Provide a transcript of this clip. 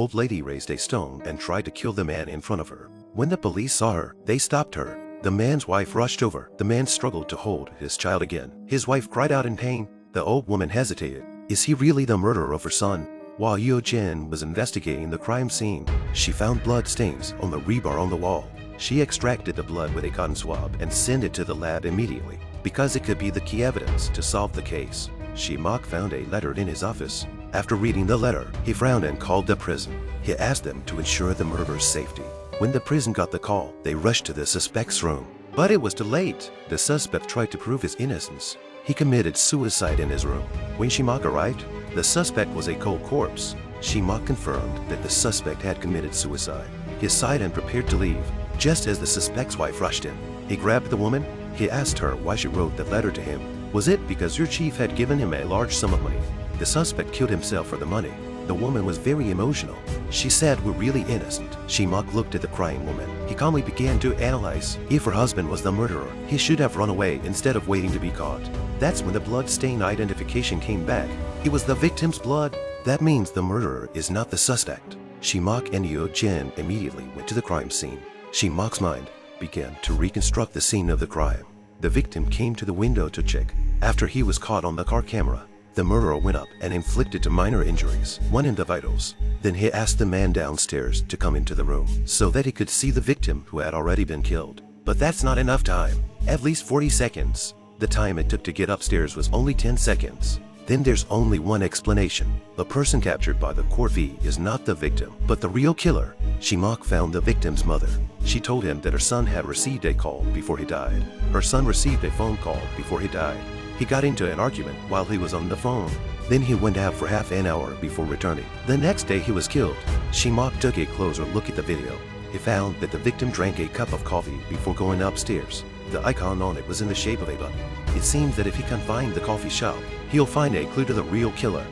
old lady raised a stone and tried to kill the man in front of her. When the police saw her, they stopped her. The man's wife rushed over. The man struggled to hold his child again. His wife cried out in pain. The old woman hesitated. Is he really the murderer of her son? While Yo-jin was investigating the crime scene, she found blood stains on the rebar on the wall. She extracted the blood with a cotton swab and sent it to the lab immediately, because it could be the key evidence to solve the case. Seung-woo found a letter in his office. After reading the letter, he frowned and called the prison. He asked them to ensure the murderer's safety. When the prison got the call, they rushed to the suspect's room. But it was too late. The suspect tried to prove his innocence. He committed suicide in his room. When Seung-woo arrived, the suspect was a cold corpse. Seung-woo confirmed that the suspect had committed suicide. He sighed and prepared to leave. Just as the suspect's wife rushed in, he grabbed the woman. He asked her why she wrote the letter to him. Was it because your chief had given him a large sum of money? The suspect killed himself for the money. The woman was very emotional. She said, "We're really innocent." Seung-woo looked at the crying woman. He calmly began to analyze. If her husband was the murderer, he should have run away instead of waiting to be caught. That's when the blood stain identification came back. It was the victim's blood. That means the murderer is not the suspect. Seung-woo and Yo-jin immediately went to the crime scene. Seung-woo's mind began to reconstruct the scene of the crime. The victim came to the window to check. After he was caught on the car camera, the murderer went up and inflicted minor injuries, one in the vitals. Then he asked the man downstairs to come into the room so that he could see the victim who had already been killed. But that's not enough time. At least 40 seconds. The time it took to get upstairs was only 10 seconds. Then there's only one explanation. The person captured by the court V is not the victim, but the real killer. Seung-woo found the victim's mother. She told him that her son had received a call before he died. Her son received a phone call before he died. He got into an argument while he was on the phone. Then he went out for half an hour before returning. The next day he was killed. Seung-woo took a closer look at the video. He found that the victim drank a cup of coffee before going upstairs. The icon on it was in the shape of a button. It seems that if he can find the coffee shop, he'll find a clue to the real killer.